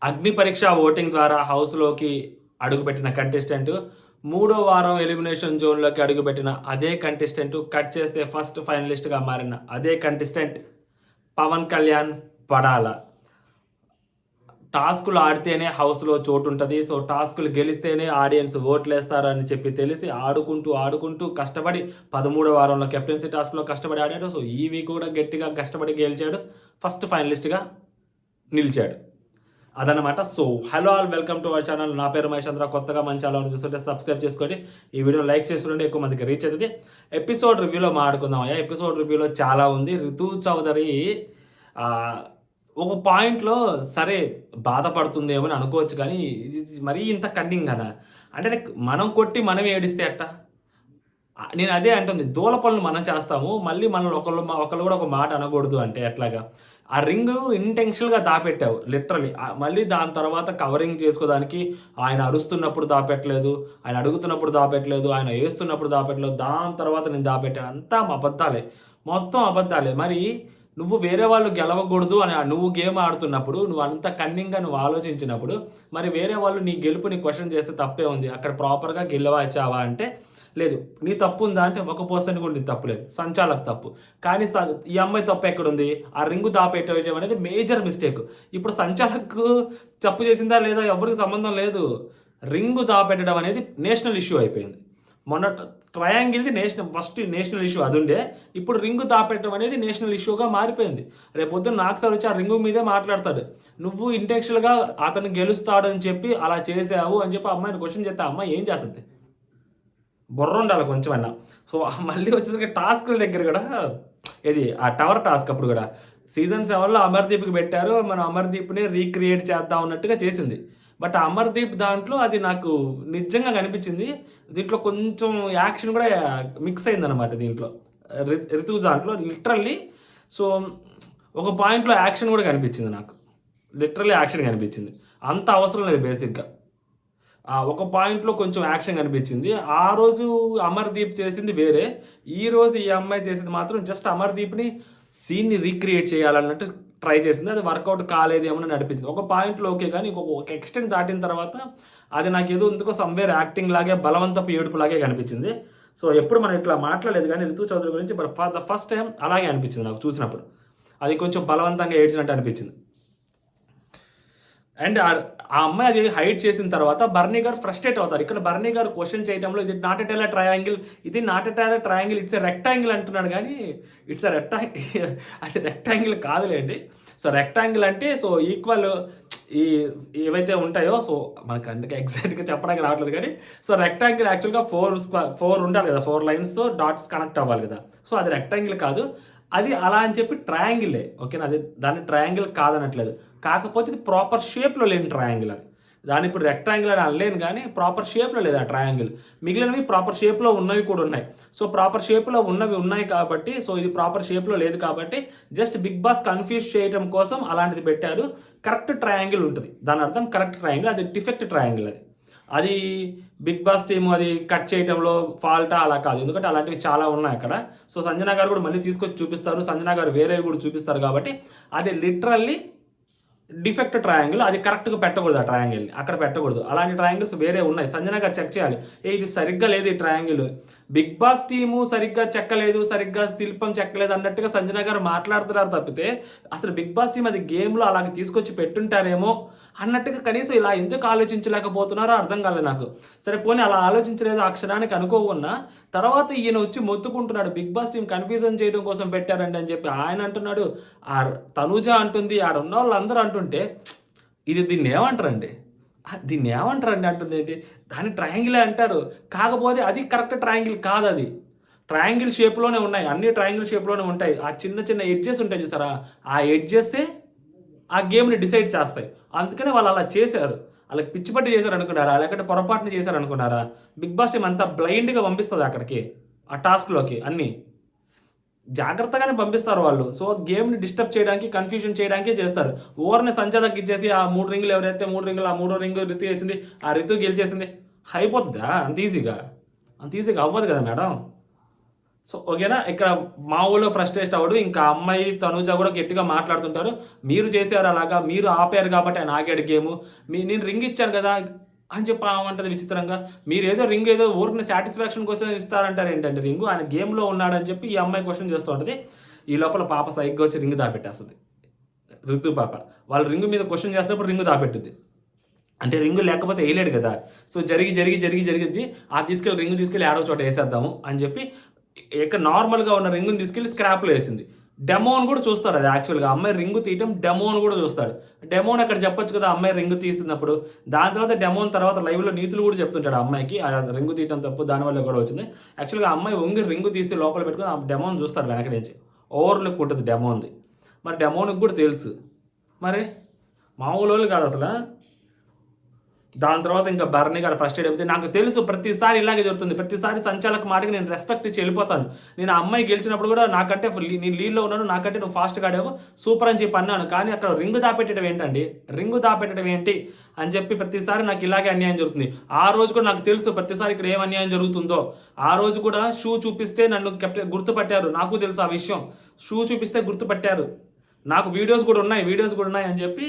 అగ్ని పరీక్ష ఓటింగ్ ద్వారా హౌస్లోకి అడుగుపెట్టిన కంటెస్టెంట్, మూడో వారం ఎలిమినేషన్ జోన్లోకి అడుగుపెట్టిన అదే కంటెస్టెంట్, కట్ చేస్తే ఫస్ట్ ఫైనలిస్ట్గా మారిన అదే కంటెస్టెంట్ పవన్ కళ్యాణ్ పడాల. టాస్కులు ఆడితేనే హౌస్లో చోటు ఉంటుంది. సో టాస్కులు గెలిస్తేనే ఆడియన్స్ ఓట్లేస్తారని చెప్పి తెలిసి ఆడుకుంటూ కష్టపడి 13వ వారంలో కెప్టెన్సీ టాస్క్లో కష్టపడి ఆడాడు. సో ఈ వీక్ కూడా గట్టిగా కష్టపడి గెలిచాడు, ఫస్ట్ ఫైనలిస్ట్గా నిలిచాడు. అదనమాట. So hello all, welcome to our channel. నా పేరు మహేష్ చంద్ర. కొత్తగా మన ఛానల్ చూస్తుంటే సబ్స్క్రైబ్ చేసుకోండి, ఈ వీడియో లైక్ చేస్తుంటే ఎక్కువ మందికి రీచ్ అవుతుంది. ఎపిసోడ్ రివ్యూలో మాట్లాడుకుందాం. ఎపిసోడ్ రివ్యూలో చాలా ఉంది. రితు చౌదరి ఒక పాయింట్లో సరే బాధపడుతుందేమో అని అనుకోవచ్చు, కానీ ఇది మరీ ఇంత కన్నింగ్ కదా. అంటే మనం కొట్టి మనం ఏడిస్తే అట్ట. నేను అదే అంటుంది, దూల పనులు మనం చేస్తాము, మళ్ళీ మనల్ని ఒకళ్ళు కూడా ఒక మాట అనకూడదు అంటే ఎట్లాగా. ఆ రింగ్ ఇంటెన్షనల్గా దాపెట్టావు లిటరలీ. మళ్ళీ దాని తర్వాత కవరింగ్ చేసుకోవడానికి ఆయన అరుస్తున్నప్పుడు దాపెట్టలేదు, ఆయన అడుగుతున్నప్పుడు దాపెట్టలేదు, ఆయన వేస్తున్నప్పుడు దాపెట్టలేదు, దాని తర్వాత నేను దాపెట్టాను. అంతా అబద్ధాలే, మొత్తం అబద్ధాలే. మరి నువ్వు వేరే వాళ్ళు గెలవకూడదు అని నువ్వు గేమ్ ఆడుతున్నప్పుడు, నువ్వు అంత కన్నింగ్గా నువ్వు ఆలోచించినప్పుడు, మరి వేరే వాళ్ళు నీ గెలుపుని క్వశ్చన్ చేస్తే తప్పే ఉంది. అక్కడ ప్రాపర్గా గెలవచ్చావా అంటే లేదు. నీ తప్పు ఉందా అంటే ఒక పర్సెంట్ కూడా నీ తప్పు లేదు, సంచాలకు తప్పు. కానీ ఈ అమ్మాయి తప్పు ఎక్కడుంది? ఆ రింగు దాపెట్టడం అనేది మేజర్ మిస్టేక్. ఇప్పుడు సంచాలకు తప్పు చేసిందా లేదా ఎవరికి సంబంధం లేదు. రింగు దాపెట్టడం అనేది నేషనల్ ఇష్యూ అయిపోయింది. మొన్న ట్రయాంగిల్ది ఫస్ట్ నేషనల్ ఇష్యూ అది ఉండే, ఇప్పుడు రింగు దాపెట్టడం అనేది నేషనల్ ఇష్యూగా మారిపోయింది. రేపొద్దున నాకు సార్ వచ్చి ఆ రింగు మీదే మాట్లాడతాడు. నువ్వు ఇంటెన్షనల్గా అతను గెలుస్తాడని చెప్పి అలా చేసావు అని చెప్పి అమ్మాయిని క్వశ్చన్ చేస్తే అమ్మాయి ఏం చేస్తుంది? బుర్ర ఉండాలి కొంచెం అన్నా. సో మళ్ళీ వచ్చేసరికి టాస్కుల దగ్గర కూడా ఇది ఆ టవర్ టాస్క్ అప్పుడు కూడా సీజన్ 7లో అమర్దీప్కి పెట్టారు. మనం అమర్దీప్ని రీక్రియేట్ చేద్దాం అన్నట్టుగా చేసింది. బట్ అమర్దీప్ దాంట్లో అది నాకు నిజంగా కనిపించింది. దీంట్లో కొంచెం యాక్షన్ కూడా మిక్స్ అయిందనమాట దీంట్లో. రితు దాంట్లో లిటరల్లీ. సో ఒక పాయింట్లో యాక్షన్ కూడా కనిపించింది నాకు, లిటరల్లీ యాక్షన్ కనిపించింది. అంత అవసరం లేదు బేసిక్గా. ఒక పాయింట్లో కొంచెం యాక్షన్ కనిపించింది. ఆ రోజు అమర్దీప్ చేసింది వేరే, ఈ రోజు ఈ అమ్మాయి చేసింది మాత్రం జస్ట్ అమర్దీప్ని సీన్ని రీక్రియేట్ చేయాలన్నట్టు ట్రై చేసింది. అది వర్కౌట్ కాలేదేమో నడిపించింది. ఒక పాయింట్లో ఓకే, కానీ ఒక ఎక్స్టెంట్ దాటిన తర్వాత అది నాకు ఏదో ఎందుకో సమ్వేర్ యాక్టింగ్ లాగే, బలవంతపు ఏడుపు లాగే కనిపించింది. సో ఎప్పుడు మనం ఇట్లా మాట్లాడలేదు, కానీ రితు చౌదరి గురించి ఫర్ ద ఫస్ట్ టైం అలాగే అనిపించింది నాకు చూసినప్పుడు. అది కొంచెం బలవంతంగా ఏడ్చినట్టు అనిపించింది. అండ్ ఆ అమ్మాయి అది హైడ్ చేసిన తర్వాత బర్నీ గారు ఫ్రస్ట్రేట్ అవుతారు. ఇక్కడ బర్నీ గారు క్వశ్చన్ చేయడంలో ఇది నాట్ ఎట్ ఎల్ ట్రయాంగిల్, ఇది not at L triangle, it's a rectangle అంటున్నాడు, కానీ ఇట్స్ ఎ అది రెక్టాంగిల్ కాదులేండి. సో రెక్టాంగిల్ అంటే సో ఈక్వల్ ఏవైతే ఉంటాయో, సో మనకు అందుకే ఎగ్జాక్ట్గా చెప్పడానికి రావట్లేదు, కానీ సో రెక్టాంగిల్ యాక్చువల్గా ఫోర్ ఉండాలి కదా, 4 లైన్స్తో డాట్స్ కనెక్ట్ అవ్వాలి కదా. సో అది రెక్టాంగిల్ కాదు, అది అలా అని చెప్పి ట్రయాంగిలే, ఓకేనా. అది దాన్ని ట్రయాంగిల్ కాదనట్లేదు, కాకపోతే ఇది ప్రాపర్ షేప్లో లేని ట్రయాంగిల్. అది దాన్ని ఇప్పుడు రెక్టాంగిల్ అని అనలేను, కానీ ప్రాపర్ షేప్లో లేదు ఆ ట్రయాంగిల్. మిగిలినవి ప్రాపర్ షేప్లో ఉన్నవి కూడా ఉన్నాయి. సో ప్రాపర్ షేప్లో ఉన్నవి ఉన్నాయి కాబట్టి, సో ఇది ప్రాపర్ షేప్లో లేదు కాబట్టి జస్ట్ బిగ్ బాస్ కన్ఫ్యూజ్ చేయడం కోసం అలాంటిది పెట్టారు. కరెక్ట్ ట్రయాంగిల్ ఉంటుంది, దాని అర్థం కరెక్ట్ ట్రయాంగిల్, అది డిఫెక్ట్ ట్రయాంగిల్. అది బిగ్ బాస్ టీము అది కట్ చేయడంలో ఫాల్టా అలా కాదు, ఎందుకంటే అలాంటివి చాలా ఉన్నాయి అక్కడ. సో సంజన గారు కూడా మళ్ళీ తీసుకొచ్చి చూపిస్తారు, సంజన గారు వేరేవి కూడా చూపిస్తారు, కాబట్టి అది లిటరల్లీ డిఫెక్ట్ ట్రయాంగిల్. అది కరెక్ట్గా పెట్టకూడదు, ఆ ట్రయాంగిల్ని అక్కడ పెట్టకూడదు. అలాంటి ట్రయాంగిల్స్ వేరే ఉన్నాయి, సంజన గారు చెక్ చేయాలి. ఇది సరిగ్గా లేదు ఈ ట్రయాంగిల్, బిగ్ బాస్ టీము సరిగ్గా చెక్కలేదు, సరిగ్గా శిల్పం చెక్కలేదు అన్నట్టుగా సంజన గారు మాట్లాడుతున్నారు తప్పితే, అసలు బిగ్ బాస్ టీం అది గేమ్లో అలాగే తీసుకొచ్చి పెట్టుంటారేమో అన్నట్టుగా కనీసం ఇలా ఎందుకు ఆలోచించలేకపోతున్నారో అర్థం కాలేదు నాకు. సరే పోనీ అలా ఆలోచించలేదు ఆ క్షణానికి అనుకోకున్నా, తర్వాత ఈయన వచ్చి మొత్తుకుంటున్నాడు బిగ్ బాస్ టీం కన్ఫ్యూజన్ చేయడం కోసం పెట్టారండి అని చెప్పి ఆయన అంటున్నాడు. ఆ తనూజ అంటుంది, ఆడ ఉన్న వాళ్ళు అందరూ అంటుంటే దీన్ని ఏమంటారండి, అంటుంది ఏంటి, దాన్ని ట్రయాంగిలే అంటారు. కాకపోతే అది కరెక్ట్ ట్రయాంగిల్ కాదు, అది ట్రయాంగిల్ షేప్లోనే ఉన్నాయి, అన్ని ట్రయాంగిల్ షేప్లోనే ఉంటాయి. ఆ చిన్న చిన్న ఎడ్జెస్ ఉంటాయి చూసారా, ఆ ఎడ్జెస్సే ఆ గేమ్ని డిసైడ్ చేస్తాయి. అందుకనే వాళ్ళు అలా చేశారు. వాళ్ళకి పిచ్చిపట్టి చేశారు అనుకున్నారా, లేకపోతే పొరపాటున చేశారు అనుకున్నారా? బిగ్ బాస్ టీం అంతా బ్లైండ్గా పంపిస్తుంది అక్కడికి, ఆ టాస్క్లోకి అన్నీ జాగ్రత్తగానే పంపిస్తారు వాళ్ళు. సో గేమ్ని డిస్టర్బ్ చేయడానికి, కన్ఫ్యూజన్ చేయడానికే చేస్తారు. ఓవర్ని సంచలకి ఇచ్చేసి ఆ 3 రింగులు ఎవరైతే 3 రింగులు, ఆ 3వ రింగు రితు వేసింది, ఆ రితు గెలిచేసింది, అయిపోద్దా అంత ఈజీగా? అంత ఈజీగా అవ్వదు కదా మేడం. సో ఓకేనా, ఇక్కడ మా ఊళ్ళో ఫ్రస్ట్రేట్ అవ్వడు. ఇంకా అమ్మాయి తనుజ కూడా గట్టిగా మాట్లాడుతుంటారు. మీరు చేశారు అలాగా, మీరు ఆపారు కాబట్టి ఆయన ఆగాడు గేము. నేను రింగ్ ఇచ్చాను కదా అని చెప్పి ఏమంటది విచిత్రంగా. మీరు ఏదో రింగ్ ఏదో ఊరికి సాటిస్ఫాక్షన్ కోసం ఇస్తారంటారు ఏంటంటే రింగు, ఆయన గేమ్లో ఉన్నాడని చెప్పి ఈ అమ్మాయి క్వశ్చన్ చేస్తూ ఉంటుంది. ఈ లోపల పాప సైగ్గా వచ్చి రింగ్ దాపెట్టేస్తుంది. ఋతు పాప వాళ్ళ రింగు మీద క్వశ్చన్ చేసినప్పుడు రింగు దాపెట్టుద్ది. అంటే రింగు లేకపోతే వేయలేడు కదా. సో జరిగింది ఆ రింగు తీసుకెళ్ళి ఆడో చోట వేసేద్దాము అని చెప్పి ఇక్కడ నార్మల్గా ఉన్న రింగుని తీసుకెళ్ళి స్క్రాప్లో వేసింది. డెమోన్ కూడా చూస్తాడు. అది యాక్చువల్గా అమ్మాయి రింగు తీయటం డెమోన్ కూడా చూస్తాడు. డెమోన్ అక్కడ చెప్పొచ్చు కదా అమ్మాయి రింగు తీసినప్పుడు. దాని తర్వాత డెమోన్ తర్వాత లైవ్లో నీతులు కూడా చెప్తుంటాడు అమ్మాయికి, ఆ రింగు తీయటం తప్పు దానివల్ల కూడా వచ్చింది. యాక్చువల్గా అమ్మాయి వంగి రింగు తీసి లోపల పెట్టుకుని ఆ డెమోన్ చూస్తాడు వెనక నుంచి. ఓవర్లుక్ ఉంటుంది డెమోన్ది. మరి డెమోన్కి కూడా తెలుసు. మరి మామూలు వాళ్ళు కాదు అసలు. దాని తర్వాత ఇంకా భరణి గారు ఫ్రస్ట్రేట్ అయిపోతే, నాకు తెలుసు ప్రతిసారి ఇలాగే జరుగుతుంది, ప్రతిసారి సంచాలక మాటకి నేను రెస్పెక్ట్ ఇచ్చి వెళ్ళిపోతాను. నేను ఆ అమ్మాయి గెలిచినప్పుడు కూడా నాకంటే నేను లీడ్లో ఉన్నాను, నాకంటే నువ్వు ఫాస్ట్గా ఆడావు సూపర్ అని చెప్పి అన్నాను. కానీ అక్కడ రింగు దాపెట్టడం ఏంటండి, రింగు దాపెట్టడం ఏంటి అని చెప్పి ప్రతిసారి నాకు ఇలాగే అన్యాయం జరుగుతుంది. ఆ రోజు కూడా నాకు తెలుసు ప్రతిసారి ఇక్కడ ఏం అన్యాయం జరుగుతుందో. ఆ రోజు కూడా షూ చూపిస్తే నన్ను గుర్తుపట్టారు, నాకు తెలుసు ఆ విషయం. షూ చూపిస్తే గుర్తుపట్టారు, నాకు వీడియోస్ కూడా ఉన్నాయి అని చెప్పి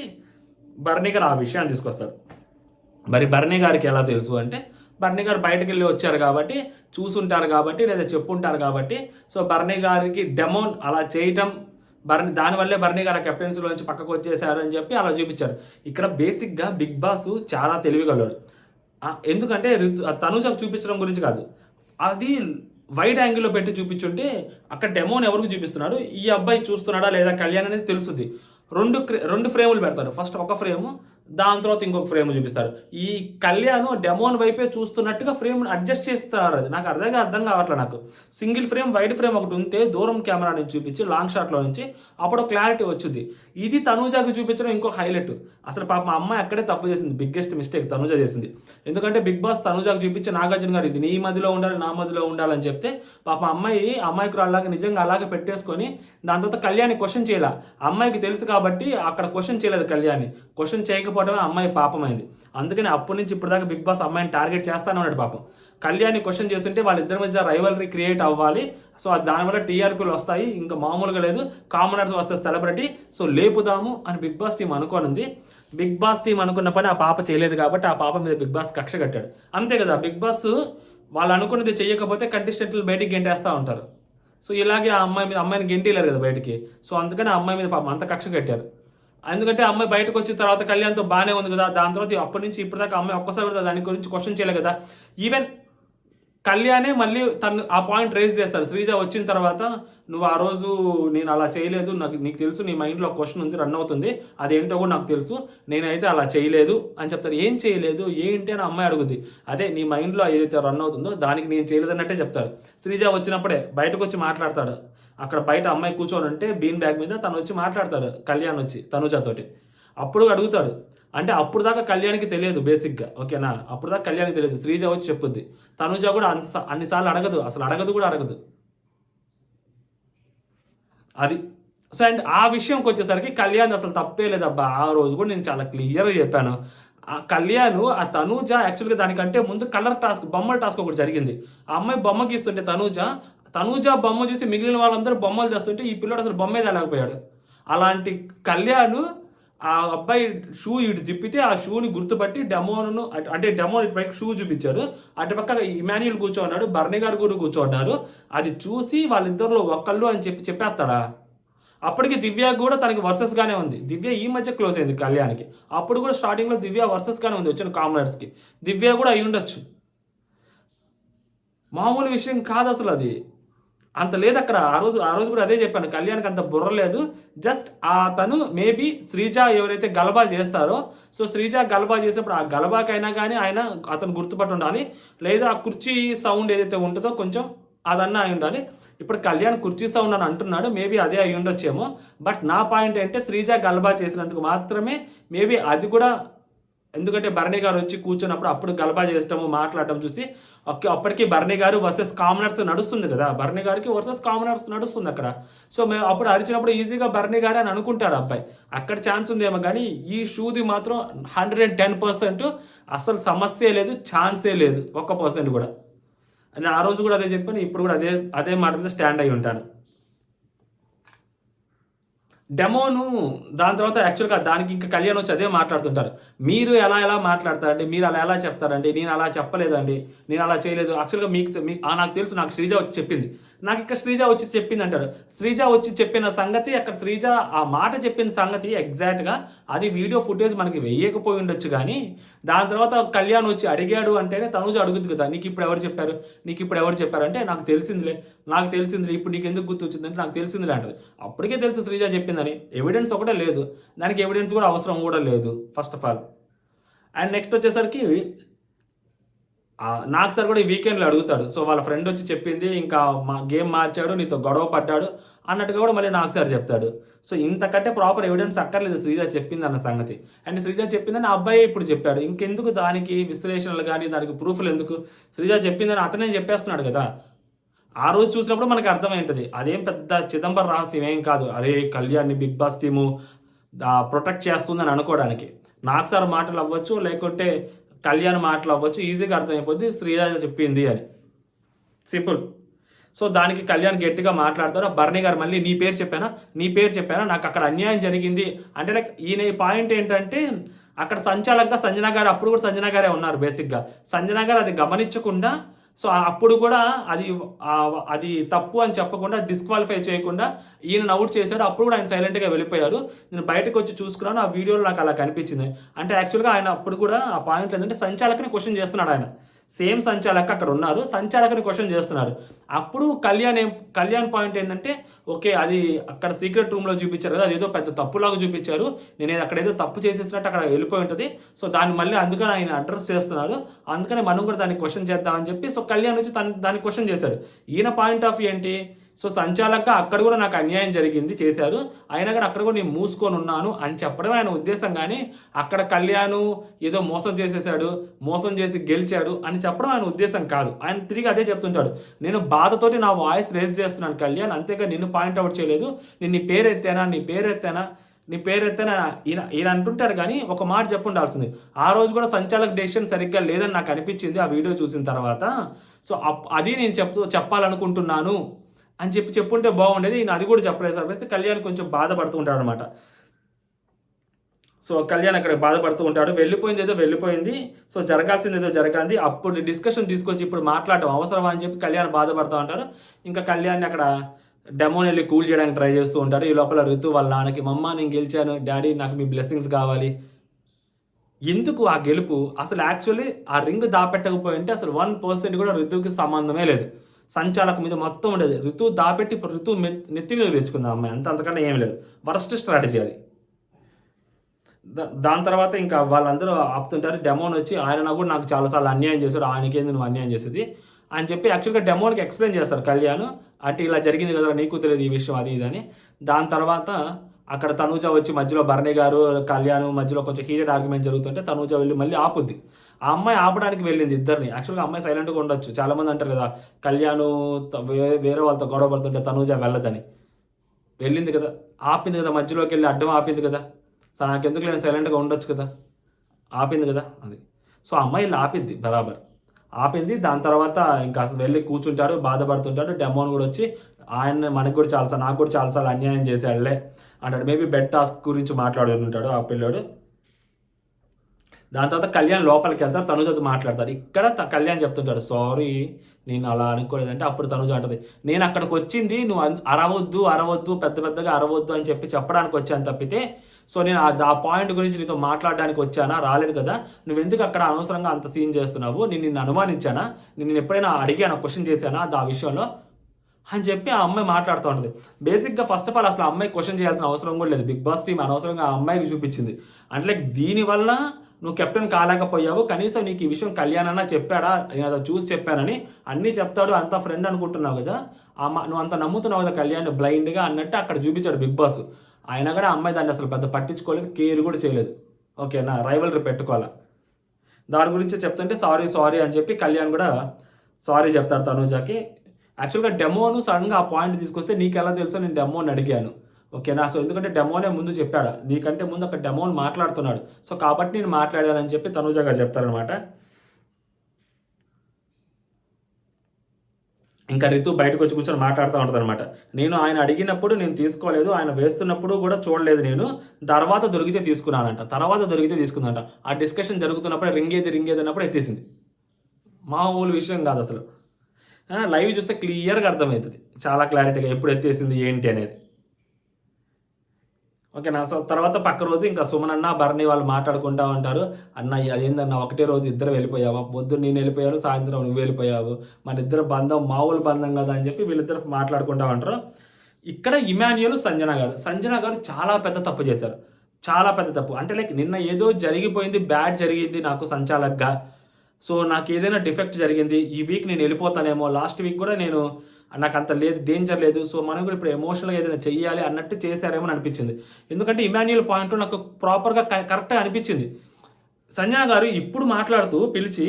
భరణి గారు ఆ విషయాన్ని తీసుకొస్తారు. మరి భరణి గారికి ఎలా తెలుసు అంటే, భరణి గారు బయటకు వెళ్ళి వచ్చారు కాబట్టి, చూసుంటారు కాబట్టి, లేదా చెప్పుంటారు కాబట్టి. సో భరణి గారికి డెమోన్ అలా చేయటం, దానివల్లే భరణి గారు కెప్టెన్సీలోంచి పక్కకు వచ్చేసారు అని చెప్పి అలా చూపించారు. ఇక్కడ బేసిక్గా బిగ్ బాస్ చాలా తెలివిగలడు. ఎందుకంటే తనుజకు చూపించడం గురించి కాదు, అది వైడ్ యాంగిల్లో పెట్టి చూపించుంటే అక్కడ డెమోన్ ఎవరికి చూపిస్తున్నాడు, ఈ అబ్బాయి చూస్తున్నాడా లేదా కళ్యాణ్ అనేది తెలుస్తుంది. రెండు ఫ్రేములు పెడతారు. ఫస్ట్ ఒక ఫ్రేము, దాని తర్వాత ఇంకొక ఫ్రేమ్ చూపిస్తారు. ఈ కళ్యాణ్ డెమోన్ వైపే చూస్తున్నట్టుగా ఫ్రేమ్ అడ్జస్ట్ చేస్తారు. అది నాకు అర్థం కావట్లేదు. నాకు సింగిల్ ఫ్రేమ్ వైడ్ ఫ్రేమ్ ఒకటి ఉంటే దూరం కెమెరా నుంచి చూపించి లాంగ్ షాట్లో నుంచి అప్పుడు క్లారిటీ వచ్చింది. ఇది తనూజాకి చూపించడం ఇంకో హైలైట్. అసలు పాప మా అమ్మాయి అక్కడే తప్పు చేసింది, బిగ్గెస్ట్ మిస్టేక్ తనూజ చేసింది. ఎందుకంటే బిగ్ బాస్ తనూజాకి చూపించి నాగార్జున గారు ఇది నీ మధ్యలో ఉండాలి, నా మధ్యలో ఉండాలని చెప్తే పాప అమ్మాయికి అలాగే నిజంగా అలాగే పెట్టేసుకొని దాని తర్వాత కళ్యాణి క్వశ్చన్ చేయాల. అమ్మాయికి తెలుసు కాబట్టి అక్కడ క్వశ్చన్ చేయలేదు. కళ్యాణి క్వశ్చన్ చేయకపోవడమే అమ్మాయి పాపమైంది. అందుకని అప్పటి నుంచి ఇప్పటిదాకా బిగ్ బాస్ అమ్మాయిని టార్గెట్ చేస్తానే ఉన్నాడు పాపం. కళ్యాణి క్వశ్చన్ చేస్తుంటే వాళ్ళిద్దరి మధ్య రైవల్రీ క్రియేట్ అవ్వాలి. సో దానివల్ల టీఆర్పీలు వస్తాయి, ఇంకా మామూలుగా లేదు, కామనర్స్ వర్సెస్ సెలబ్రిటీ. సో లేపుదాము అని బిగ్ బాస్ టీం అనుకోనుంది. బిగ్ బాస్ టీం అనుకున్న పని ఆ పాప చేయలేదు కాబట్టి ఆ పాప మీద బిగ్ బాస్ కక్ష కట్టాడు. అంతే కదా, బిగ్ బాస్ వాళ్ళు అనుకున్నది చేయకపోతే కంటెస్టెంట్లు బయటికి గెంటేస్తూ ఉంటారు. సో ఇలాగే ఆ అమ్మాయిని గెంటేయలేరు కదా బయటికి. సో అందుకని ఆ అమ్మాయి మీద పాపం అంత కక్ష కట్టారు. ఎందుకంటే అమ్మాయి బయటకు వచ్చిన తర్వాత కళ్యాణ్తో బాగానే ఉంది కదా, దాని తర్వాత అప్పటి నుంచి ఇప్పటిదాకా అమ్మాయి ఒక్కసారి కూడా దాని గురించి క్వశ్చన్ చేయలేదు కదా. ఈవెన్ కళ్యాణే మళ్ళీ తను ఆ పాయింట్ రేజ్ చేస్తారు. శ్రీజ వచ్చిన తర్వాత నువ్వు ఆ రోజు నేను అలా చేయలేదు, నీకు తెలుసు, నీ మైండ్లో క్వశ్చన్ ఉంది, రన్ అవుతుంది, అదేంటో కూడా నాకు తెలుసు, నేనైతే అలా చేయలేదు అని చెప్తారు. ఏం చేయలేదు ఏంటి అని అమ్మాయి అడుగుద్ది. అదే నీ మైండ్లో ఏదైతే రన్ అవుతుందో దానికి నేను చేయలేదు అన్నట్టే చెప్తారు. శ్రీజ వచ్చినప్పుడే బయటకు వచ్చి మాట్లాడతాడు. అక్కడ బయట అమ్మాయి కూర్చొని ఉంటే బీన్ బ్యాగ్ మీద తను వచ్చి మాట్లాడతాడు కళ్యాణ్ వచ్చి తనుజతోటి. అప్పుడు అడుగుతాడు. అంటే అప్పుడు దాకా కళ్యాణ్కి తెలియదు బేసిక్గా, ఓకేనా, అప్పుడు దాకా కళ్యాణ్కి తెలియదు. శ్రీజ వచ్చి చెప్పుద్ది. తనుజ కూడా అన్నిసార్లు అడగదు, అసలు అడగదు. అది సో అండ్ ఆ విషయంకి వచ్చేసరికి కళ్యాణ్ అసలు తప్పే లేదబ్బా. ఆ రోజు కూడా నేను చాలా క్లియర్గా చెప్పాను. ఆ కళ్యాణ్ ఆ తనూజ యాక్చువల్గా దానికంటే ముందు కలర్ టాస్క్, బొమ్మల టాస్క్ ఒకటి జరిగింది. ఆ అమ్మాయి బొమ్మ గీస్తుంటే తనూజ బొమ్మ చూసి మిగిలిన వాళ్ళందరూ బొమ్మలు చేస్తుంటే ఈ పిల్లడు అసలు బొమ్మే తేలేకపోయాడు. అలాంటి కళ్యాణ్ ఆ అబ్బాయి షూ ఇటు తిప్పితే ఆ షూని గుర్తుపట్టి డెమోను, అంటే డెమోన్ ఇటు పైకి షూ చూపించాడు, అటు పక్క ఇమాన్యుల్ కూర్చోన్నాడు, బర్నీ గారు కూడా కూర్చోన్నారు. అది చూసి వాళ్ళిద్దరిలో ఒకళ్ళు అని చెప్పేస్తాడా? అప్పటికి దివ్య కూడా తనకి వర్సెస్గానే ఉంది. దివ్య ఈ మధ్య క్లోజ్ అయింది కళ్యాణ్కి. అప్పుడు కూడా స్టార్టింగ్లో దివ్య వర్సెస్గానే ఉంది వచ్చిన కామనర్స్కి. దివ్య కూడా అయి ఉండొచ్చు. మామూలు విషయం కాదు అసలు, అది అంత లేదు అక్కడ. ఆ రోజు కూడా అదే చెప్పాను, కళ్యాణ్కి అంత బుర్ర లేదు. జస్ట్ తను మేబీ శ్రీజ ఎవరైతే గలబా చేస్తారో, సో శ్రీజ గలబా చేసినప్పుడు ఆ గలబాకైనా కానీ అతను గుర్తుపట్టి ఉండాలి, లేదా ఆ కుర్చీ సౌండ్ ఏదైతే ఉంటుందో కొంచెం అదన్నా అయి ఉండాలి. ఇప్పుడు కళ్యాణ్ కుర్చీ సౌండ్ అని అంటున్నాడు, మేబీ అదే అయి ఉండొచ్చేమో. బట్ నా పాయింట్ ఏంటంటే శ్రీజ గలబా చేసినందుకు మాత్రమే మేబీ అది కూడా, ఎందుకంటే భరణి గారు వచ్చి కూర్చున్నప్పుడు అప్పుడు గలబా చేసటము మాట్లాడటం చూసి అప్పటికి భరణి గారు వర్సెస్ కామనర్స్ నడుస్తుంది కదా, భరణి గారికి వర్సెస్ కామనర్స్ నడుస్తుంది అక్కడ. సో మేము అప్పుడు అరిచినప్పుడు ఈజీగా భరణి గారు అని అనుకుంటాడు అబ్బాయి, అక్కడ ఛాన్స్ ఉందేమో. కానీ ఈ షూది మాత్రం 110% అసలు సమస్యే లేదు, ఛాన్సే లేదు, 1% కూడా. నేను ఆ రోజు కూడా అదే చెప్పాను, ఇప్పుడు కూడా అదే అదే మాట మీద స్టాండ్ అయి ఉంటాను. డెమోను దాని తర్వాత యాక్చువల్‌గా దానికి ఇంకా కళ్యాణ్ వచ్చి అదే మాట్లాడుతుంటారు. మీరు ఎలా మాట్లాడతారండి? మీరు ఎలా చెప్తారండి? నేను అలా చెప్పలేదండి. నేను అలా చేయలేదు. యాక్చువల్‌గా నాకు తెలుసు, నాకు శ్రీజ వచ్చి చెప్పింది. నాకిక్కడ శ్రీజ వచ్చి చెప్పిందంటారు. శ్రీజ వచ్చి చెప్పిన సంగతి అక్కడ శ్రీజ ఆ మాట చెప్పిన సంగతి ఎగ్జాక్ట్‌గా అది వీడియో ఫుటేజ్ మనకి వేయకపోయి ఉండొచ్చు గానీ, దాని తర్వాత కళ్యాణ్ వచ్చి అడిగాడు అంటేనే తనూజ అడుగుద్ది కదా! నీకిప్పుడు ఎవరు చెప్పారు? నీకిప్పుడు ఎవరు చెప్పారు? అంటే నాకు తెలిసిందిలే. ఇప్పుడు నీకెందుకు గుర్తొచ్చిందంటే నాకు తెలిసిందిలే అంటది. అప్పటికే తెలుసు శ్రీజ చెప్పిందని. ఎవిడెన్స్ ఒకటే లేదు. దానికి ఎవిడెన్స్ కూడా అవసరం కూడా లేదు first of all. And next వచ్చేసరికి నాకు సార్ కూడా ఈ వీకెండ్‌లో అడుగుతాడు. సో, వాళ్ళ ఫ్రెండ్ వచ్చి చెప్పింది, ఇంకా గేమ్ మార్చాడు, నీతో గొడవ పడ్డాడు అన్నట్టుగా కూడా మళ్ళీ నాకు సార్ చెప్తాడు. సో, ఇంతకంటే ప్రాపర్ ఎవిడెన్స్ అక్కర్లేదు శ్రీజ చెప్పిందన్న సంగతి. అండ్ శ్రీజ చెప్పిందని ఆ అబ్బాయే ఇప్పుడు చెప్పాడు. ఇంకెందుకు దానికి విశ్లేషణలు గాని, దానికి ప్రూఫ్‌లు ఎందుకు? శ్రీజ చెప్పిందని అతనే చెప్పేస్తున్నాడు కదా! ఆ రోజు చూసినప్పుడు మనకు అర్థమైంటది. అదేం పెద్ద చిదంబరం రహస్యం ఏం కాదు. అరే! కళ్యాణ్‌ని బిగ్ బాస్ టీము ప్రొటెక్ట్ చేస్తుందని అనుకోవడానికి. నాకు సార్ మాటలు అవ్వచ్చు, లేకుంటే కళ్యాణ్ మాటలు అవ్వచ్చు, ఈజీగా అర్థమైపోద్ది శ్రీజ చెప్పింది అని. సింపుల్. సో, దానికి కళ్యాణ్ గట్టిగా మాట్లాడతారు. భరణి గారు మళ్ళీ నీ పేరు చెప్పానా? నాకు అక్కడ అన్యాయం జరిగింది. అంటే లైక్ ఈయన పాయింట్ ఏంటంటే, అక్కడ సంచాలకుగా సంజన గారు, అప్పుడు కూడా సంజన గారే ఉన్నారు బేసిక్‌గా. సంజన గారు అది గమనించకుండా, సో, అప్పుడు కూడా అది తప్పు అని చెప్పకుండా, డిస్‌క్వాలిఫై చేయకుండా ఈయనను ఔట్ చేశాడు. అప్పుడు కూడా ఆయన సైలెంట్‌గా వెళ్ళిపోయారు. నేను బయటకొచ్చి చూసుకున్నాను. ఆ వీడియోలో నాకు అలా కనిపించింది. అంటే యాక్చువల్‌గా ఆయన అప్పుడు కూడా ఆ పాయింట్ ఏంటంటే సంచాలకుని క్వెషన్ చేస్తున్నాడు ఆయన. సేమ్ సంచాలక్ అక్కడ ఉన్నారు. సంచాలకుని క్వెషన్ చేస్తున్నారు. అప్పుడు కళ్యాణ్ పాయింట్ ఏంటంటే, ఓకే, అది అక్కడ సీక్రెట్ రూమ్‌లో చూపించారు కదా! అదేదో పెద్ద తప్పులాగా చూపించారు. అక్కడేదో తప్పు చేసేసినట్టు అక్కడ వెళ్ళిపోయి ఉంటది. సో, దాన్ని మళ్ళీ అందుకని ఆయన అడ్రెస్ చేస్తున్నారు. అందుకని మనం కూడా దాన్ని క్వెషన్ చేద్దామని చెప్పి, సో, కళ్యాణ్ వచ్చి దాన్ని క్వెషన్ చేశారు. ఈయన పాయింట్ ఆఫ్ వ్యూ ఏంటి? సో, సంచాలక్‌గా అక్కడ కూడా నాకు అన్యాయం జరిగింది, చేశారు. అయినా గాని అక్కడ కూడా నేను మూసుకొని ఉన్నాను అని చెప్పడమే ఆయన ఉద్దేశం గానీ, అక్కడ కళ్యాణ్ ఏదో మోసం చేసేసాడు, మోసం చేసి గెలిచాడు అని చెప్పడం ఆయన ఉద్దేశం కాదు. ఆయన తిరిగి అదే చెప్తుంటాడు. నేను బాధతోటి నా వాయిస్ రైజ్ చేస్తున్నాను కళ్యాణ్, అంతేగా నిన్ను పాయింట్ అవుట్ చేయలేదు. నేను నీ పేరెత్తానా ఈయన అంటుంటాడు కానీ, ఒక మాట చెప్పుండాల్సింది. ఆ రోజు కూడా సంచాలక్ డెసిషన్ సరిగ్గా లేదని నాకు అనిపించింది ఆ వీడియో చూసిన తర్వాత. సో, అది నేను చెప్పాలనుకుంటున్నాను అని చెప్పుంటే బాగుండేది. ఈయన అది కూడా చెప్పలేదు సార్. కళ్యాణ్ కొంచెం బాధపడుతూ ఉంటాడనమాట. సో, కళ్యాణ్ అక్కడ బాధపడుతూ ఉంటాడు. వెళ్ళిపోయింది. సో, జరగాల్సిందేదో జరగాలి. అప్పుడు డిస్కషన్ తీసుకొచ్చి ఇప్పుడు మాట్లాడడం అవసరమా అని చెప్పి కళ్యాణ్ బాధపడుతూ ఉంటారు. ఇంకా కళ్యాణ్‌ని అక్కడ డెమోని వెళ్లి కూల్ చేయడానికి ట్రై చేస్తూ ఉంటారు. ఈ లోపల రితు వాళ్ళ నాన్నకి, మమ్మ నేను గెలిచాను డాడీ, నాకు మీ బ్లెస్సింగ్స్ కావాలి. ఎందుకు ఆ గెలుపు? అసలు యాక్చువల్లీ ఆ రింగ్ దాపెట్టకపోయింటే అసలు 1% కూడా రితుకి సంబంధమే లేదు. సంచాలక మీద మొత్తం ఉండేది. రితు దాపెట్టి ఇప్పుడు రితు నెత్తి మీద తెచ్చుకుంది ఆ అమ్మాయి. అంతకన్నా ఏమి లేదు. వరస్ట్ స్ట్రాటజీ అది. దాని తర్వాత ఇంకా వాళ్ళందరూ ఆపుతుంటారు. డెమోన్ వచ్చి ఆయన కూడా నాకు చాలా సార్లు అన్యాయం చేశాడు. ఆయనకేంది నువ్వు అన్యాయం చేసేది అని చెప్పి యాక్చువల్‌గా డెమోన్‌కి ఎక్స్‌ప్లెయిన్ చేస్తారు కళ్యాణ్. అటు ఇలా జరిగింది కదరా, నీకు తెలియదు ఈ విషయం అది ఇది అని. దాని తర్వాత అక్కడ తనూజ వచ్చి మధ్యలో భరణి గారు, కళ్యాణ్ మధ్యలో కొంచెం హీటెడ్ ఆర్గ్యుమెంట్ జరుగుతుంటే తనూజ వెళ్ళి మళ్ళీ ఆపుద్ది. ఆ అమ్మాయి ఆపడానికి వెళ్ళింది ఇద్దరిని. యాక్చువల్‌గా అమ్మాయి సైలెంట్‌గా ఉండొచ్చు. చాలామంది అంటారు కదా, కళ్యాణ్ వేరే వాళ్ళతో గొడవ పడుతుంటే తనూజ వెళ్ళదని. వెళ్ళింది కదా, ఆపింది కదా, మధ్యలోకి వెళ్ళి అడ్డం ఆపింది కదా. సో, నాకెందుకు నేను సైలెంట్‌గా ఉండొచ్చు కదా, ఆపింది కదా అది. సో, ఆ అమ్మాయి ఆపిద్ది బరాబర్. ఆపింది. దాని తర్వాత ఇంకా అసలు వెళ్ళి కూర్చుంటారు, బాధపడుతుంటాడు. డెమోన్ కూడా వచ్చి నాకు కూడా చాలా సార్లు అన్యాయం చేశాడులే అంటాడు. మేబీ బెడ్ టాస్క్ గురించి మాట్లాడుతుంటాడు ఆ పిల్లోడు. దాని తర్వాత కళ్యాణ్ లోపలికి వెళ్తారు, తనుజతో మాట్లాడతారు. ఇక్కడ కళ్యాణ్ చెప్తుంటాడు, సారీ నేను అలా అనుకోలేదంటే. అప్పుడు తనుజ అంటది, నేను అక్కడికి వచ్చింది నువ్వు అరవద్దు పెద్దగా అరవద్దు అని చెప్పడానికి వచ్చాను తప్పితే, సో నేను ఆ పాయింట్ గురించి నీతో మాట్లాడడానికి వచ్చానా, రాలేదు కదా. నువ్వెందుకు అక్కడ అనవసరంగా అంత సీన్ చేస్తున్నావు, నిన్ను అనుమానించానా, నేను ఎప్పుడైనా అడిగానా, క్వశ్చన్ చేశానా ఆ విషయంలో అని చెప్పి ఆ అమ్మాయి మాట్లాడుతూ ఉంటుంది. బేసిక్గా ఫస్ట్ ఆఫ్ ఆల్ అసలు ఆ అమ్మాయి క్వశ్చన్ చేయాల్సిన అవసరం కూడా లేదు. బిగ్ బాస్ టీమ్ అనవసరంగా ఆ అమ్మాయికి చూపించింది. అంటే లైక్ దీనివల్ల నువ్వు కెప్టెన్ కాలేకపోయావు, కనీసం నీకు ఈ విషయం కళ్యాణ్ అన్న చెప్పాడా, నేను అది చూసి చెప్పానని. అన్నీ చెప్తాడు, అంత ఫ్రెండ్ అనుకుంటున్నావు కదా, నువ్వు అంత నమ్ముతున్నావు కదా కళ్యాణ్ బ్లైండ్గా అన్నట్టు అక్కడ చూపించాడు బిగ్ బాస్. అయినా కూడా ఆ అమ్మాయి దాన్ని అసలు పెద్ద పట్టించుకోలేదు, కేర్ కూడా చేయలేదు. ఓకేనా, రైవల్రీ పెట్టుకోవాలా. దాని గురించి చెప్తుంటే సారీ అని చెప్పి కళ్యాణ్ కూడా సారీ చెప్తాడు తనూజకి. యాక్చువల్గా డెమోను సడన్గా ఆ పాయింట్ తీసుకొస్తే నీకు ఎలా తెలుసో నేను డెమోని అడిగాను. ఓకేనా, సో ఎందుకంటే డెమోనే ముందు చెప్పాడు, నీకంటే ముందు అక్కడ డెమోని మాట్లాడుతున్నాడు, సో కాబట్టి నేను మాట్లాడానని చెప్పి తనూజ గారు చెప్తారనమాట. ఇంకా రితు బయటకు వచ్చి కూర్చొని మాట్లాడుతూ ఉంటుంది అనమాట. నేను ఆయన అడిగినప్పుడు నేను తీసుకోలేదు, ఆయన వేస్తున్నప్పుడు కూడా చూడలేదు నేను, తర్వాత దొరికితే తీసుకున్నానంట, తర్వాత దొరికితే తీసుకుందంట. ఆ డిస్కషన్ జరుగుతున్నప్పుడే రింగ్ ఏది అన్నప్పుడు ఎత్తేసింది. మామూలు విషయం కాదు అసలు. లైవ్ చూస్తే క్లియర్గా అర్థమవుతుంది, చాలా క్లారిటీగా ఎప్పుడు ఎత్తేసింది ఏంటి అనేది. ఓకేనా. సో తర్వాత పక్క రోజు ఇంకా సుమన్ అన్న భరణి వాళ్ళు మాట్లాడుకుంటూ ఉంటారు. అన్న అదేందన్న ఒకటే రోజు ఇద్దరు వెళ్ళిపోయావా, పొద్దున్న నేను వెళ్ళిపోయాను, సాయంత్రం నువ్వు వెళ్ళిపోయావు, మన ఇద్దరు బంధం మామూలు బంధం కదా అని చెప్పి వీళ్ళిద్దరు మాట్లాడుకుంటూ ఉంటారు. ఇక్కడ ఇమాన్యుయల్ సంజన గారు చాలా పెద్ద తప్పు చేశారు, చాలా పెద్ద తప్పు. అంటే లైక్ నిన్న ఏదో జరిగిపోయింది, బ్యాడ్ జరిగింది నాకు సంచాలక్గా, సో నాకు ఏదైనా డిఫెక్ట్ జరిగింది, ఈ వీక్ నేను వెళ్ళిపోతానేమో, లాస్ట్ వీక్ కూడా నేను నాకు అంత లేదు, డేంజర్ లేదు, సో మనం కూడా ఇప్పుడు ఎమోషనల్గా ఏదైనా చెయ్యాలి అన్నట్టు చేశారేమో అని అనిపించింది. ఎందుకంటే ఇమాన్యుయల్ పాయింట్లో నాకు ప్రాపర్గా కరెక్ట్గా అనిపించింది. సంజన గారు ఇప్పుడు మాట్లాడుతూ పిలిచి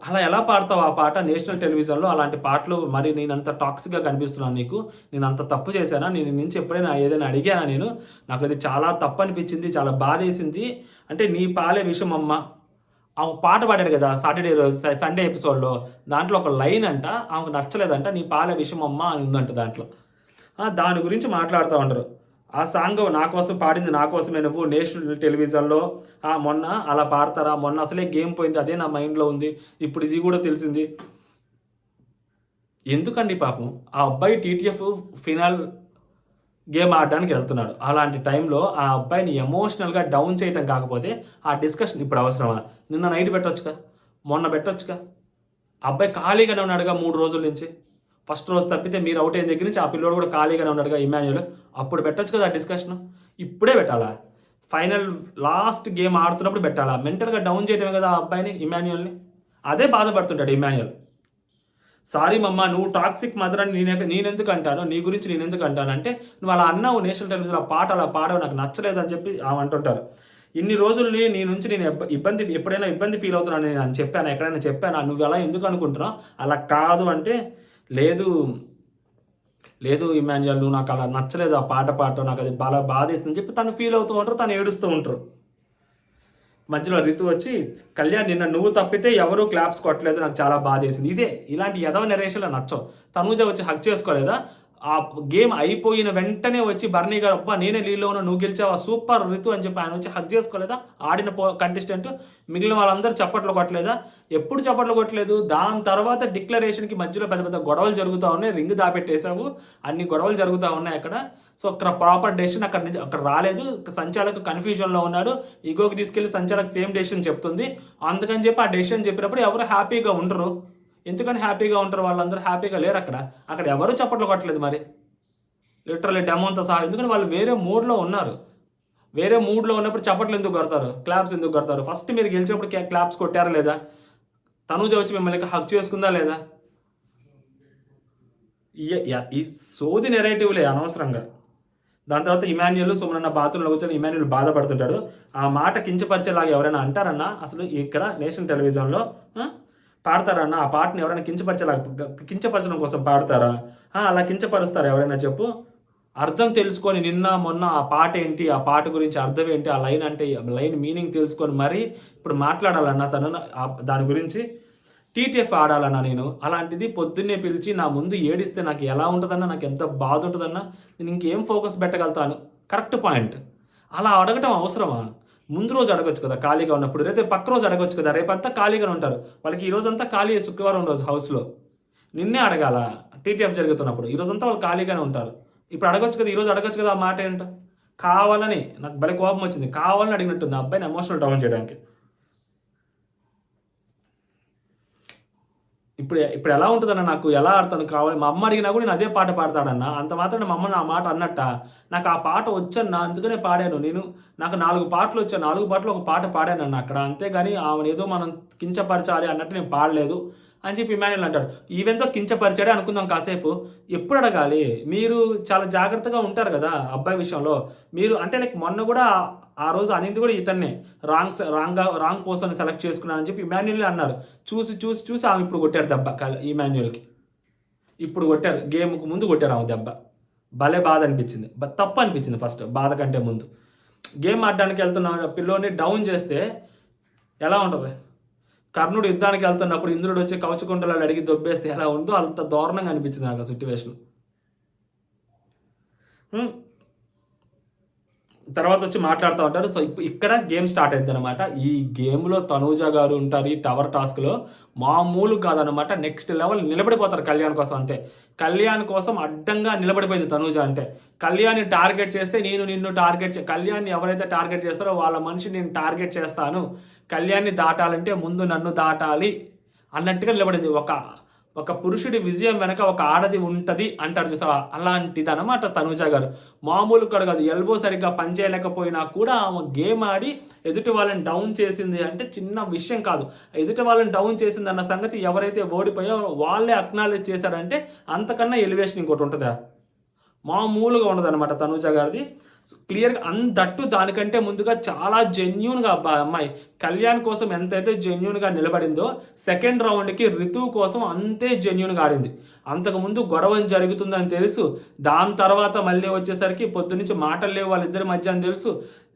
అలా ఎలా పాడతావు ఆ పాట నేషనల్ టెలివిజన్లో, అలాంటి పాటలు మరి నేను అంత టాక్సిక్గా కనిపిస్తున్నాను నీకు, నేను అంత తప్పు చేశానా, నేను నుంచి ఎప్పుడైనా ఏదైనా అడిగానా, నాకు అది చాలా తప్పు అనిపించింది, చాలా బాధ వేసింది, అంటే నీ పాలే విషయం అమ్మ. ఆ పాట పాడాడు కదా సాటర్డే రోజు సండే ఎపిసోడ్లో, దాంట్లో ఒక లైన్ అంట ఆమెకు నచ్చలేదంట, నీ పాలే విషయం అమ్మ అని ఉందంట దాంట్లో. దాని గురించి మాట్లాడుతూ ఉంటారు. ఆ సాంగ్ నా కోసం పాడింది, నా కోసమే నువ్వు, నేషనల్ టెలివిజన్లో మొన్న అలా పాడతారా, మొన్న అసలే గేమ్ పోయింది, అదే నా మైండ్లో ఉంది, ఇప్పుడు ఇది కూడా తెలిసింది. ఎందుకండి పాపం ఆ అబ్బాయి టీటీఎఫ్ ఫినాల్ గేమ్ ఆడడానికి వెళ్తున్నాడు, అలాంటి టైంలో ఆ అబ్బాయిని ఎమోషనల్గా డౌన్ చేయటం కాకపోతే ఆ డిస్కషన్ ఇప్పుడు అవసరమా? నిన్న నైట్ పెట్టొచ్చుగా, మొన్న పెట్టొచ్చుగా. అబ్బాయి ఖాళీగానే ఉన్నాడుగా 3 రోజుల నుంచి, ఫస్ట్ రోజు తప్పితే మీరు అవుట్ అయిన దగ్గర నుంచి ఆ పిల్లోడు కూడా ఖాళీగానే ఉన్నాడుగా ఇమాన్యుయల్, అప్పుడు పెట్టొచ్చు కదా ఆ డిస్కషన్. ఇప్పుడే పెట్టాలా? ఫైనల్ లాస్ట్ గేమ్ ఆడుతున్నప్పుడు పెట్టాలా? మెంటల్గా డౌన్ చేయడమే కదా ఆ అబ్బాయిని, ఇమాన్యుయల్ని. అదే బాధపడుతుంటాడు ఇమాన్యుయల్. సారీ మమ్మ, నువ్వు టాక్సిక్ మదర్ అని నేనెందుకు అంటాను, నీ గురించి నేను ఎందుకు అంటాను అంటే, నువ్వు అలా అన్నావు నేషనల్ టెలివిజన్ ఆ పాట అలా పాడవు, నాకు నచ్చలేదని చెప్పి ఆమె అంటుంటారు. ఇన్ని రోజుల్ని నీ నుంచి నేను ఎప్పుడైనా ఇబ్బంది ఫీల్ అవుతున్నాను నేను చెప్పాను, ఎక్కడైనా చెప్పాను, నువ్వు అలా ఎందుకు అనుకుంటున్నావు, అలా కాదు అంటే, లేదు లేదు ఇమాన్యుయల్, నువ్వు నాకు అలా నచ్చలేదు ఆ పాట పాడటం, నాకు అది బాగా బాధేస్తుందని చెప్పి తను ఫీల్ అవుతూ ఉంటారు, తను ఏడుస్తూ ఉంటారు. మధ్యలో రితు వచ్చి, కళ్యాణ్ నిన్న నువ్వు తప్పితే ఎవరూ క్లాప్స్ కొట్టలేదు, నాకు చాలా బాధ వేసింది. ఇలాంటి ఎదవ నెరేషన్లు నచ్చవు. తనూజ వచ్చి హక్ చేసుకోలేదా? ఆ గేమ్ అయిపోయిన వెంటనే వచ్చి బర్నీ గారు, అబ్బా నేనే లీలో ఉన్నా, నువ్వు గెలిచావా, సూపర్ రితు అని చెప్పి ఆయన వచ్చి హక్ చేసుకోలేదా? ఆడిన కంటెస్టెంట్ మిగిలిన వాళ్ళందరూ చప్పట్లు కొట్టలేదా? ఎప్పుడు చప్పట్లు కొట్టలేదు. దాని తర్వాత డిక్లరేషన్కి మధ్యలో పెద్ద పెద్ద గొడవలు జరుగుతూ ఉన్నాయి, రింగ్ దాపెట్టేశావు, అన్ని గొడవలు జరుగుతూ ఉన్నాయి అక్కడ. సో అక్కడ ప్రాపర్ డెసిషన్ అక్కడ రాలేదు, సంచాలక్ కన్ఫ్యూజన్లో ఉన్నాడు, ఈగోకి తీసుకెళ్లి సంచాలక్ సేమ్ డెసిషన్ చెప్తుంది, అందుకని చెప్పి ఆ డెసిషన్ చెప్పినప్పుడు ఎవరు హ్యాపీగా ఉండరు. ఎందుకని హ్యాపీగా ఉంటారు? వాళ్ళందరూ హ్యాపీగా లేరు అక్కడ ఎవరు చప్పట్లు కొట్టలేదు మరి, లిటరల్లీ డెమోంతో సహా. ఎందుకంటే వాళ్ళు వేరే మూడ్లో ఉన్నారు. వేరే మూడ్లో ఉన్నప్పుడు చప్పట్లు ఎందుకు కొడతారు, క్లాప్స్ ఎందుకు కొడతారు? ఫస్ట్ మీరు గెలిచినప్పుడు క్లాప్స్ కొట్టారా లేదా? తనూజ వచ్చి మిమ్మల్ని హక్ చేసుకుందా లేదా? ఈ సోది నెరేటివ్లే అనవసరంగా. దాని తర్వాత ఇమాన్యుయల్ సుమనన్న బాత్రూంలో కూర్చొని ఇమాన్యుయల్ బాధపడుతుంటాడు. ఆ మాట కించపరిచేలాగా ఎవరైనా అంటారన్నా అసలు ఇక్కడ నేషనల్ టెలివిజన్లో పాడతారన్న? ఆ పాటను ఎవరైనా కించపరచడం కోసం పాడతారా? అలా కించపరుస్తారా ఎవరైనా చెప్పు? అర్థం తెలుసుకొని నిన్న మొన్న ఆ పాట ఏంటి, ఆ పాట గురించి అర్థం ఏంటి, ఆ లైన్ అంటే లైన్ మీనింగ్ తెలుసుకొని మరీ ఇప్పుడు మాట్లాడాలన్నా తను దాని గురించి. టీటీఎఫ్ ఆడాలన్నా నేను, అలాంటిది పొద్దున్నే పిలిచి నా ముందు ఏడిస్తే నాకు ఎలా ఉంటుందన్నా, నాకు ఎంత బాధ ఉంటుందన్నా, నేను ఇంకేం ఫోకస్ పెట్టగలుగుతాను? Correct point. అలా అడగటం అవసరమా? ముందు రోజు అడగొచ్చు కదా ఖాళీగా ఉన్నప్పుడు, రేపు పక్క రోజు అడగొచ్చు కదా, రేపంతా ఖాళీగానే ఉంటారు వాళ్ళకి, ఈ రోజంతా ఖాళీ, శుక్రవారం రోజు హౌస్లో నిన్నే అడగాల టీటీఎఫ్ జరుగుతున్నప్పుడు, ఈ రోజంతా వాళ్ళు ఖాళీగానే ఉంటారు, ఇప్పుడు అడగొచ్చు కదా, ఈరోజు అడగొచ్చు కదా. ఆ మాట ఏంటో కావాలని, నాకు భలే కోపం వచ్చింది, కావాలని అడిగినట్టుంది అబ్బాయిని ఎమోషనల్ డౌన్ చేయడానికి. ఇప్పుడు ఎలా ఉంటుందన్న, నాకు ఎలా ఆడతాను కావాలి, మా అమ్మ అడిగినా కూడా నేను అదే పాట పాడతాడన్న, అంత మాత్రం మా అమ్మ నా మాట అన్నట్ట, నాకు ఆ పాట వచ్చన్నా అందుకనే పాడాను నేను, నాకు 4 పాటలు వచ్చాను, 4 పాటలు ఒక పాట పాడానన్న అక్కడ, అంతేగాని ఆమెను ఏదో మనం కించపరచాలి అన్నట్టు నేను పాడలేదు అని చెప్పి ఇమాన్యుయల్ అంటాడు. ఈవెంతో కించపరిచాడే అనుకుందాం కాసేపు, ఎప్పుడు అడగాలి? మీరు చాలా జాగ్రత్తగా ఉంటారు కదా అబ్బాయి విషయంలో, మీరు అంటే లైక్ మొన్న కూడా ఆ రోజు అనింది కూడా ఇతన్నే, రాంగ్ పర్సన్ సెలెక్ట్ చేసుకున్నానని చెప్పి ఇమాన్యుయల్ అన్నారు. చూసి ఆమె ఇప్పుడు కొట్టారు దెబ్బ ఇమాన్యుయల్కి, ఇప్పుడు కొట్టారు, గేమ్కు ముందు కొట్టారు ఆమె దెబ్బ. భలే బాధ అనిపించింది, తప్పు అనిపించింది ఫస్ట్, బాధ కంటే ముందు. గేమ్ ఆడడానికి వెళ్తున్న పిల్లోని డౌన్ చేస్తే ఎలా ఉంటుంది? కర్ణుడు యుద్ధానికి వెళ్తున్నప్పుడు ఇంద్రుడు వచ్చి కవచకుండలాలు అడిగి దొబ్బేస్తే ఎలా ఉందో అంత దారుణంగా అనిపించింది నాకు ఆ సిట్యువేషన్. తర్వాత వచ్చి మాట్లాడుతూ ఉంటారు. సో ఇక్కడ గేమ్ స్టార్ట్ అయింది అనమాట. ఈ గేమ్లో తనూజ గారు ఉంటారు ఈ టవర్ టాస్క్లో, మామూలు కాదనమాట. నెక్స్ట్ లెవెల్ నిలబడిపోతారు కళ్యాణ్ కోసం. అంతే, కళ్యాణ్ కోసం అడ్డంగా నిలబడిపోయింది తనూజ. అంటే కళ్యాణ్ని టార్గెట్ చేస్తే నేను నిన్ను కళ్యాణ్ని ఎవరైతే టార్గెట్ చేస్తారో వాళ్ళ మనిషి నేను టార్గెట్ చేస్తాను, కళ్యాణ్ని దాటాలంటే ముందు నన్ను దాటాలి అన్నట్టుగా నిలబడింది. ఒక పురుషుడి విజయం వెనక ఒక ఆడది ఉంటుంది అంటారు చూసావా, అలాంటిది అనమాట తనూజ గారు. మామూలు కూడా కాదు. ఎల్బో సరిగ్గా పనిచేయలేకపోయినా కూడా ఆమె గేమ్ ఆడి ఎదుటి వాళ్ళని డౌన్ చేసింది అంటే చిన్న విషయం కాదు. ఎదుటి వాళ్ళని డౌన్ చేసింది అన్న సంగతి ఎవరైతే ఓడిపోయారో వాళ్ళే అక్నాలెడ్జ్ చేశారంటే అంతకన్నా ఎలివేషన్ ఇంకోటి ఉంటుందా? మామూలుగా ఉండదన్నమాట తనూజ గారిది. క్లియర్గా అందట్టు దానికంటే ముందుగా చాలా జెన్యూన్గా అమ్మాయి కళ్యాణ్ కోసం ఎంతైతే జెన్యూన్గా నిలబడిందో సెకండ్ రౌండ్కి రితు కోసం అంతే జెన్యూన్గా ఆడింది. అంతకుముందు గొడవ జరుగుతుందని తెలుసు, దాని తర్వాత మళ్ళీ వచ్చేసరికి పొద్దునుంచి మాటలు లేవు వాళ్ళిద్దరి మధ్య అని తెలుసు.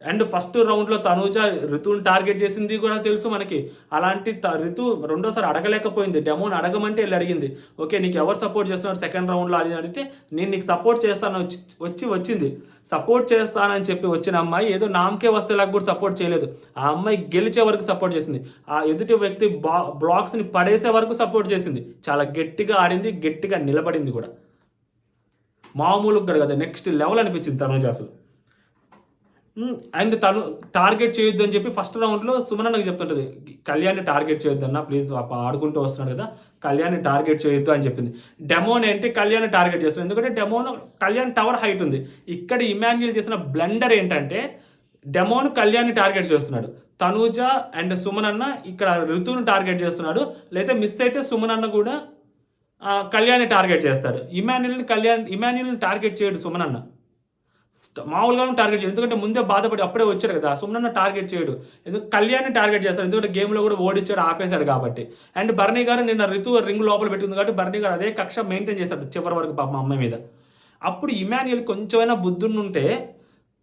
అండ్ ఫస్ట్ రౌండ్లో తనూజ రితుని టార్గెట్ చేసింది కూడా తెలుసు మనకి. అలాంటి రితు రెండోసారి అడగలేకపోయింది. డెమోని అడగమంటే వెళ్ళి అడిగింది. ఓకే నీకు ఎవరు సపోర్ట్ చేస్తున్నారు సెకండ్ రౌండ్లో అని అడిగితే నేను నీకు సపోర్ట్ చేస్తాను వచ్చింది. సపోర్ట్ చేస్తానని చెప్పి వచ్చిన అమ్మాయి ఏదో నామకే వస్తేలాగా కూడా సపోర్ట్ చేయలేదు. ఆ అమ్మాయి గెలిచే వరకు సపోర్ట్ చేసింది. ఆ ఎదుటి వ్యక్తి బ్లాక్స్ని పడేసే వరకు సపోర్ట్ చేసింది. చాలా గట్టిగా ఆడింది, గట్టిగా నిలబడింది కూడా. మామూలుగా కదా, నెక్స్ట్ లెవెల్ అనిపించింది తనూజ అసలు. అండ్ తను టార్గెట్ చేయొద్దు అని చెప్పి ఫస్ట్ రౌండ్లో సుమనన్నకి చెప్తుంటుంది, కళ్యాణ్ని టార్గెట్ చేయొద్దు అన్న ప్లీజ్, ఆడుకుంటూ వస్తున్నాడు కదా కళ్యాణ్ని టార్గెట్ చేయొద్దు అని చెప్పింది. డెమోన్ ఏంటి కళ్యాణ్ టార్గెట్ చేస్తుంది, ఎందుకంటే డెమోన్ కళ్యాణ్ టవర్ హైట్ ఉంది. ఇక్కడ ఇమాన్యుయల్ చేసిన బ్లండర్ ఏంటంటే డెమోన్ కళ్యాణ్ని టార్గెట్ చేస్తున్నాడు, తనూజ అండ్ సుమనన్న ఇక్కడ ఋతువుని టార్గెట్ చేస్తున్నాడు. లేదా మిస్ అయితే సుమనన్న కూడా కళ్యాణ్ని టార్గెట్ చేస్తాడు. ఇమాన్యుయల్ని టార్గెట్ చేయడు సుమనన్న, మామూలుగా టార్గెట్ చేయడు. ఎందుకంటే ముందే బాధపడి అప్పుడే వచ్చాడు కదా, సుమనన్న టార్గెట్ చేయడు. ఎందుకంటే కళ్యాణ్ని టార్గెట్ చేస్తాడు, ఎందుకంటే గేమ్లో కూడా ఓడిచ్చాడు, ఆపేశాడు కాబట్టి. అండ్ బర్నీ గారు నిన్న రితు రింగ్ లోపల పెట్టింది కాబట్టి బర్నీ గారు అదే కక్ష మెయింటైన్ చేస్తాడు చివరి వరకు పాపం అమ్మాయి మీద. అప్పుడు ఇమాన్యుయల్ కొంచెమైనా బుద్ధుంటే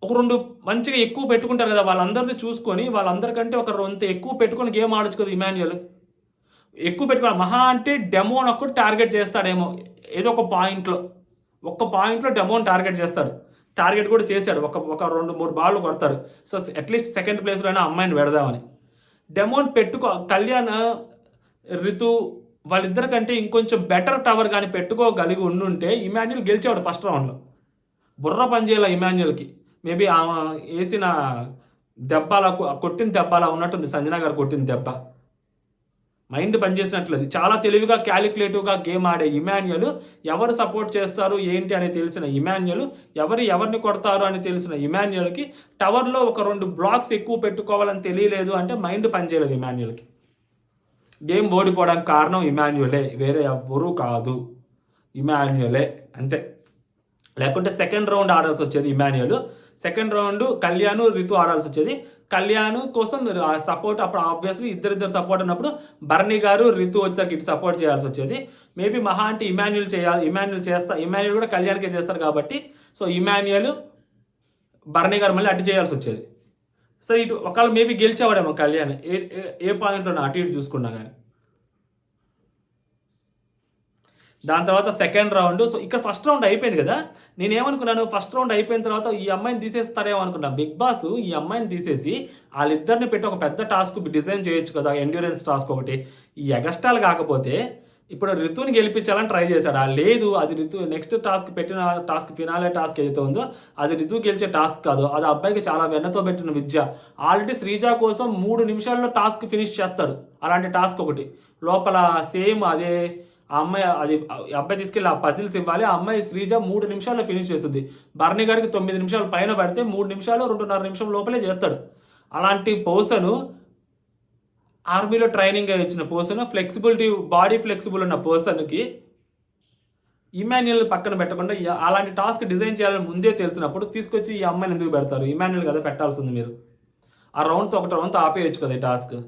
ఒక రెండు మంచిగా ఎక్కువ పెట్టుకుంటారు కదా, వాళ్ళందరిది చూసుకొని వాళ్ళందరికంటే ఒక రొంత ఎక్కువ పెట్టుకొని గేమ్ ఆడచ్చు కదా. ఇమాన్యుయల్ ఎక్కువ పెట్టుకోవాలి, మహా అంటే డెమోన్ ఒక్కటి టార్గెట్ చేస్తాడేమో ఏదో ఒక పాయింట్లో డెమోన్ టార్గెట్ చేస్తాడు. టార్గెట్ కూడా చేశాడు, ఒక 2-3 బాళ్ళు కొడతారు. సో అట్లీస్ట్ సెకండ్ ప్లేస్లో అయినా అమ్మాయిని పెడదామని. డెమోన్ కళ్యాణ్ రితు వాళ్ళిద్దరి కంటే ఇంకొంచెం బెటర్ టవర్ కానీ పెట్టుకోగలిగి ఉండుంటే ఇమాన్యుయల్ గెలిచేవాడు ఫస్ట్ రౌండ్లో. బుర్ర పనిచేయాల ఇమాన్యుయల్కి. మేబీ వేసిన కొట్టిన దెబ్బ అలా ఉన్నట్టుంది, సంజన గారు కొట్టిన దెబ్బ. మైండ్ పనిచేసినట్లేదు. చాలా తెలివిగా క్యాలిక్యులేటివ్గా గేమ్ ఆడే ఇమాన్యుయల్, ఎవరు సపోర్ట్ చేస్తారు ఏంటి అని తెలిసిన ఇమాన్యుయల్, ఎవరిని కొడతారు అని తెలిసిన ఇమాన్యుయల్కి టవర్లో ఒక 2 బ్లాక్స్ ఎక్కువ పెట్టుకోవాలని తెలియలేదు అంటే మైండ్ పనిచేయలేదు ఇమాన్యుయల్కి. గేమ్ ఓడిపోవడానికి కారణం ఇమాన్యుయలే, వేరే ఎవ్వరూ కాదు, ఇమాన్యుయలే అంతే. లేకుంటే సెకండ్ రౌండ్ ఆడాల్సి వచ్చేది ఇమాన్యుయల్, సెకండ్ రౌండ్ కళ్యాణ్ రితు ఆడాల్సి వచ్చేది. కళ్యాణ్ కోసం సపోర్ట్ అప్పుడు ఆబ్వియస్లీ ఇద్దరు సపోర్ట్ అన్నప్పుడు బర్నీ గారు రితు వచ్చేసరికి ఇటు సపోర్ట్ చేయాల్సి వచ్చేది. మేబీ మహా అంటే ఇమాన్యుయల్ కూడా కళ్యాణ్కే చేస్తారు కాబట్టి సో ఇమాన్యుయల్ బర్నీ గారు మళ్ళీ అటు చేయాల్సి వచ్చేది. సో ఇటు ఒకవేళ మేబీ గెలిచేవాడేమో కళ్యాణ్ ఏ పాయింట్లో అటు ఇటు చూసుకున్నా కానీ. దాని తర్వాత సెకండ్ రౌండ్. సో ఇక్కడ ఫస్ట్ రౌండ్ అయిపోయింది కదా, నేనేమనుకున్నాను ఫస్ట్ రౌండ్ అయిపోయిన తర్వాత ఈ అమ్మాయిని తీసేస్తారేమో అనుకున్నాను. బిగ్ బాస్ ఈ అమ్మాయిని తీసేసి వాళ్ళిద్దరిని పెట్టి ఒక పెద్ద టాస్క్ డిజైన్ చేయొచ్చు కదా, ఎండ్యూరెన్స్ టాస్క్ ఒకటి. ఈ ఎగస్టాల్ కాకపోతే ఇప్పుడు రితుని గెలిపించాలని ట్రై చేశాడు. లేదు, అది రితు నెక్స్ట్ పెట్టిన టాస్క్ ఫినాలే టాస్క్ ఏదైతే ఉందో అది రితు గెలిచే టాస్క్ కాదు, అది అబ్బాయికి చాలా వెన్నతో పెట్టిన విద్య. ఆల్రెడీ శ్రీజ కోసం 3 నిమిషాల్లో టాస్క్ ఫినిష్ చేస్తాడు. అలాంటి టాస్క్ ఒకటి లోపల సేమ్ అదే ఆ అమ్మాయి అబ్బాయి తీసుకెళ్ళి ఆ పజిల్స్ ఇవ్వాలి, ఆ అమ్మాయి శ్రీజ 3 నిమిషాల్లో ఫినిష్ చేస్తుంది. బర్నీ గారికి 9 నిమిషాలు పైన పడితే 3 నిమిషాలు 2.5 నిమిషం లోపలే చేస్తాడు. అలాంటి పర్సన్, ఆర్మీలో ట్రైనింగ్ ఇచ్చిన పర్సన్, బాడీ ఫ్లెక్సిబుల్ ఉన్న పర్సన్కి ఇమాన్యుయల్ పక్కన పెట్టకుండా అలాంటి టాస్క్ డిజైన్ చేయాలని ముందే తెలిసినప్పుడు తీసుకొచ్చి ఈ అమ్మాయిని ఎందుకు పెడతారు? ఇమాన్యుయల్ కదా పెట్టాల్సింది మీరు. ఆ ఒక రౌండ్తో ఆపేయచ్చు కదా ఈ టాస్క్.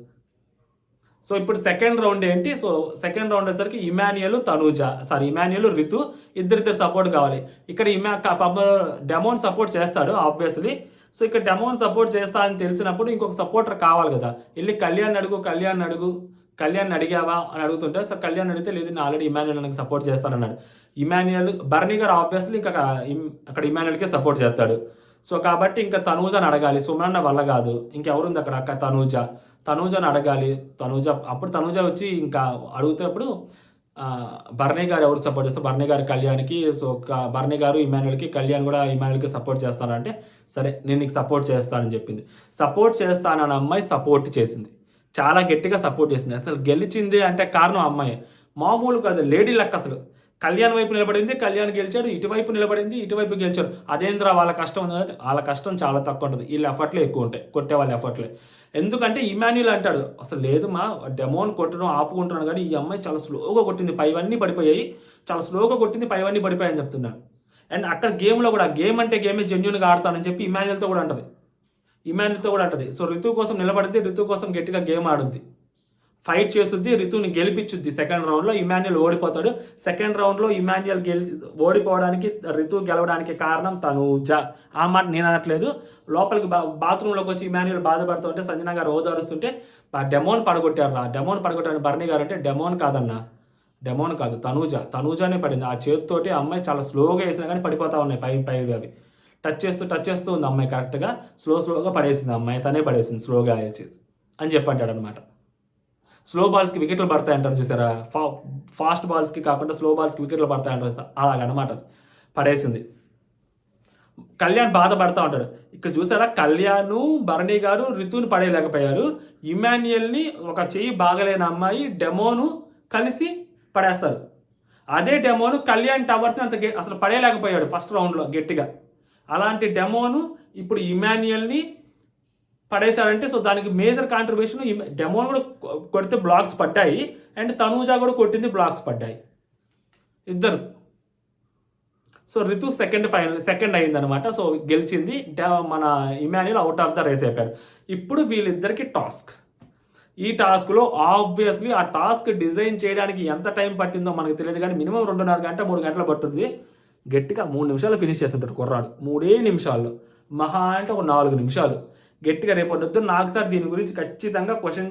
సో ఇప్పుడు సెకండ్ రౌండ్ ఏంటి? సో సెకండ్ రౌండ్ వచ్చేసరికి ఇమాన్యుయల్ రితు ఇద్దరిద్దరు సపోర్ట్ కావాలి. ఇక్కడ డెమోన్ సపోర్ట్ చేస్తాడు ఆబ్వియస్లీ. సో ఇక్కడ డెమోన్ సపోర్ట్ చేస్తా అని తెలిసినప్పుడు ఇంకొక సపోర్టర్ కావాలి కదా. వెళ్ళి కళ్యాణ్ అడుగు కళ్యాణ్ అడిగావా అని అడుగుతుంటే, సో కళ్యాణ్ అడిగితే లేదు నేను ఆల్రెడీ ఇమాన్యుల్ నాకు సపోర్ట్ చేస్తానన్నాడు. బర్నీ గారు ఆబ్వియస్లీ ఇంకా అక్కడ ఇమాన్యుల్కే సపోర్ట్ చేస్తాడు. సో కాబట్టి ఇంకా తనూజని అడగాలి. సుమనన్న వల్ల కాదు. ఇంకెవరుంది అక్కడ అక్క తనూజని అడగాలి. తనూజ వచ్చి ఇంకా అడుగుతేప్పుడు బర్నీ గారు ఎవరు సపోర్ట్ చేస్తారు, బర్నీ గారు కళ్యాణ్కి. సో బర్నీ గారు ఇమాన్యుల్కి, కళ్యాణ్ కూడా ఇమాన్యుల్కి సపోర్ట్ చేస్తానంటే సరే నేను నీకు సపోర్ట్ చేస్తానని చెప్పింది. సపోర్ట్ చేస్తానని అమ్మాయి సపోర్ట్ చేసింది, చాలా గట్టిగా సపోర్ట్ చేసింది. అసలు గెలిచింది అంటే కారణం అమ్మాయి, మామూలు కాదు, లేడీ లక్. అసలు కళ్యాణ్ వైపు నిలబడింది, కళ్యాణ్ గెలిచాడు, ఇటువైపు నిలబడింది, ఇటువైపు గెలిచాడు. అదేంద్ర వాళ్ళ కష్టం ఉంది, వాళ్ళ కష్టం చాలా తక్కువ ఉంటుంది, వీళ్ళ ఎఫర్ట్లే ఎక్కువ ఉంటాయి, కొట్టే వాళ్ళ ఎఫర్ట్లే. ఎందుకంటే ఇమాన్యుల్ అంటాడు అసలు లేదు మా డెమోన్ కొట్టడం ఆపుకుంటున్నాను, కానీ ఈ అమ్మాయి చాలా స్లోగా కొట్టింది, పైవన్నీ పడిపోయాయి, చాలా స్లోగా కొట్టింది, పైవన్నీ పడిపోయాయని చెప్తున్నాడు. అండ్ అక్కడ గేమ్లో కూడా గేమ్ అంటే గేమే జెన్యూన్గా ఆడతానని చెప్పి ఇమాన్యుల్తో కూడా అంటది. సో రితు కోసం నిలబడితే రితు కోసం గట్టిగా గేమ్ ఆడుద్ది, ఫైట్ చేస్తుంది, రితుని గెలిపించుద్ది. సెకండ్ రౌండ్లో ఇమాన్యుల్ ఓడిపోతాడు. సెకండ్ రౌండ్లో ఇమాన్యుల్ ఓడిపోవడానికి, రితు గెలవడానికి కారణం తనూజ. ఆ మాట నేను అనట్లేదు. లోపలికి బాత్రూంలోకి వచ్చి ఇమాన్యుల్ బాధపడుతుంటే సంజన గారు ఓదారుస్తుంటే డెమోన్ పడగొట్టారు బర్నీ గారు అంటే డెమోన్ కాదు తనూజానే పడింది. ఆ చేతితోటి అమ్మాయి చాలా స్లోగా వేసినా కానీ పడిపోతా ఉన్నాయి పై అవి టచ్ చేస్తూ ఉంది అమ్మాయి. కరెక్ట్గా స్లోగా పడేసింది అమ్మాయి, తనే పడేసింది స్లోగా వేసేసి అని చెప్పంటాడు అనమాట. స్లో బాల్స్కి వికెట్లు పడతాయి అంటారు చూసారా, ఫాస్ట్ బాల్స్కి కాకుండా స్లో బాల్స్కి వికెట్లు పడతాయి అంటారు, అలాగనమాట పడేసింది. కళ్యాణ్ బాధపడతా ఉంటాడు. ఇక్కడ చూసారా, కళ్యాణ్ భరణి గారు రితుని పడేయలేకపోయారు, ఇమాన్యుయల్ని ఒక చెయ్యి బాగలేని అమ్మాయి డెమోను కలిసి పడేస్తారు. అదే డెమోను కళ్యాణ్ టవర్స్ని అంత అసలు పడేయలేకపోయాడు ఫస్ట్ రౌండ్లో గట్టిగా. అలాంటి డెమోను ఇప్పుడు ఇమాన్యుయల్ని పడేశారంటే సో దానికి మేజర్ కాంట్రిబ్యూషన్ డెమోన్ కూడా కొడితే బ్లాక్స్ పడ్డాయి, అండ్ తనూజ కూడా కొట్టింది, బ్లాక్స్ పడ్డాయి ఇద్దరు. సో రితు సెకండ్ అయిందనమాట. సో గెలిచింది, మన Emmanuel out of the race అయిపోయారు. ఇప్పుడు వీళ్ళిద్దరికి టాస్క్. ఈ టాస్క్లో ఆబ్వియస్లీ ఆ టాస్క్ డిజైన్ చేయడానికి ఎంత టైం పట్టిందో మనకు తెలియదు, కానీ మినిమం 2.5 గంట 3 గంటలు పట్టుద్ది. గట్టిగా 3 నిమిషాలు ఫినిష్ చేస్తుంటారు కుర్రాడు, 3 నిమిషాల్లో, మహా అంటే ఒక 4 నిమిషాలు. గట్టిగా రేపొద్దు నాకు సార్ దీని గురించి ఖచ్చితంగా క్వశ్చన్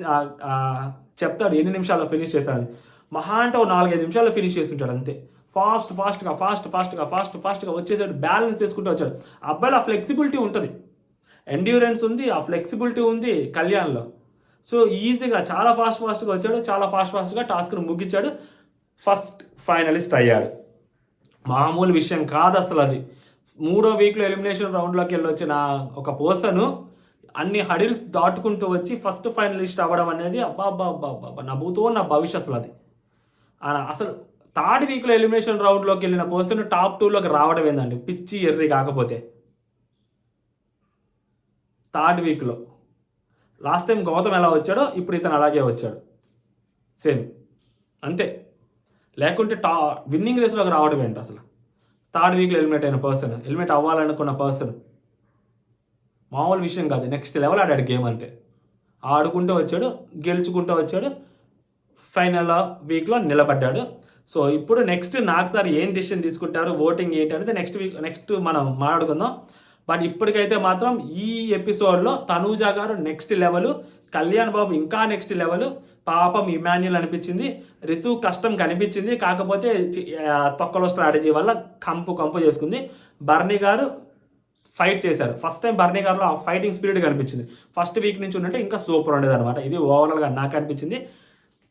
చెప్తాడు ఎన్ని నిమిషాల్లో ఫినిష్ చేశాడని. మహా అంటే ఒక 4-5 నిమిషాల్లో ఫినిష్ చేస్తుంటాడు అంతే. ఫాస్ట్గా వచ్చేసాడు, బ్యాలెన్స్ చేసుకుంటూ వచ్చాడు. అబ్బాయిలో ఆ ఫ్లెక్సిబిలిటీ ఉంటుంది, ఎండ్యూరెన్స్ ఉంది, ఆ ఫ్లెక్సిబిలిటీ ఉంది కళ్యాణ్లో. సో ఈజీగా చాలా ఫాస్ట్గా వచ్చాడు, చాలా ఫాస్ట్గా టాస్క్ను ముగించాడు, ఫస్ట్ ఫైనలిస్ట్ అయ్యాడు. మామూలు విషయం కాదు అసలు అది. 3వ వీక్లో ఎలిమినేషన్ రౌండ్లోకి వెళ్ళి వచ్చిన ఒక పర్సన్ అన్ని హడిల్స్ దాటుకుంటూ వచ్చి ఫస్ట్ ఫైనలిస్ట్ అవ్వడం అనేది అబ్బా నవ్వుతూ నా భవిష్యత్ అసలు అది. అసలు 3rd వీక్లో ఎలిమినేషన్ రౌండ్లోకి వెళ్ళిన పర్సన్ టాప్ 2లోకి రావడం ఏందండి, పిచ్చి ఎర్రి కాకపోతే. 3rd వీక్లో లాస్ట్ టైం గౌతమ్ ఎలా వచ్చాడో ఇప్పుడు ఇతను అలాగే వచ్చాడు, సేమ్ అంతే. లేకుంటే విన్నింగ్ రేస్లోకి రావడం ఏంటి అసలు. 3rd వీక్లో ఎలిమినేట్ అయిన పర్సన్, ఎలిమినేట్ అవ్వాలనుకున్న పర్సన్ మామూలు విషయం కాదు. నెక్స్ట్ లెవెల్ ఆడాడు గేమ్ అంతే. ఆడుకుంటూ వచ్చాడు, గెలుచుకుంటూ వచ్చాడు, ఫైనల్ వీక్లో నిలబడ్డాడు. సో ఇప్పుడు నెక్స్ట్ నాకు సార్ ఏం డిసిషన్ తీసుకుంటారు, ఓటింగ్ ఏంటి అనేది నెక్స్ట్ మనం మాట్లాడుకుందాం. బట్ ఇప్పటికైతే మాత్రం ఈ ఎపిసోడ్లో తనూజ గారు నెక్స్ట్ లెవెల్, కళ్యాణ్ బాబు ఇంకా నెక్స్ట్ లెవెల్. పాపం ఇమాన్యుల్ అనిపించింది, రితు కష్టం కనిపించింది, కాకపోతే తొక్కలో స్ట్రాటజీ వల్ల కంపు చేసుకుంది. బర్నీ గారు ఫైట్ చేశారు, ఫస్ట్ టైం బర్నీ గారిలో ఆ ఫైటింగ్ స్పిరిట్ కనిపించింది. ఫస్ట్ వీక్ నుంచి ఉన్నట్టే ఇంకా సూపర్ ఉండేది అనమాట. ఇది ఓవరాల్గా నాకు అనిపించింది.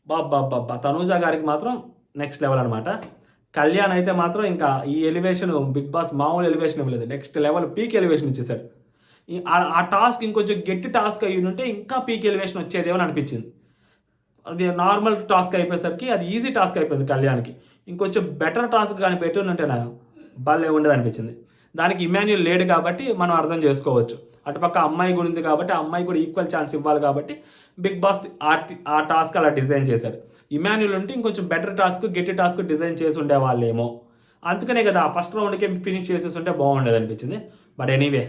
బాబా తనూజ గారికి మాత్రం నెక్స్ట్ లెవెల్ అనమాట. కళ్యాణ్ అయితే మాత్రం ఇంకా ఈ ఎలివేషన్ బిగ్ బాస్ మామూలు ఎలివేషన్ ఇవ్వలేదు, నెక్స్ట్ లెవెల్ పీక్ ఎలివేషన్ ఇచ్చేసాడు. ఆ టాస్క్ ఇంకొంచెం గట్టి టాస్క్ అయ్యి ఉంటే ఇంకా పీక్ ఎలివేషన్ వచ్చేదేమో అని అనిపించింది. అది నార్మల్ టాస్క్ అయిపోయేసరికి అది ఈజీ టాస్క్ అయిపోయింది కళ్యాణ్కి. ఇంకొంచెం బెటర్ టాస్క్ కానీ పెట్టుకుంటే నాకు భలే ఉండేది అనిపించింది. దానికి ఇమాన్యుల్ లేడు కాబట్టి మనం అర్థం చేసుకోవచ్చు. అటుపక్క అమ్మాయి కూడా ఉంది కాబట్టి అమ్మాయి కూడా ఈక్వల్ ఛాన్స్ ఇవ్వాలి కాబట్టి బిగ్ బాస్ ఆ టాస్క్ అలా డిజైన్ చేశారు. ఇమాన్యుల్ ఉంటే ఇంకొంచెం బెటర్ టాస్క్, గట్టి టాస్క్ డిజైన్ చేసి ఉండేవాళ్ళేమో. అందుకనే కదా ఫస్ట్ రౌండ్కి ఫినిష్ చేసేసి ఉంటే బాగుండేది అనిపించింది. బట్ ఎనీవే,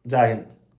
జై హింద్.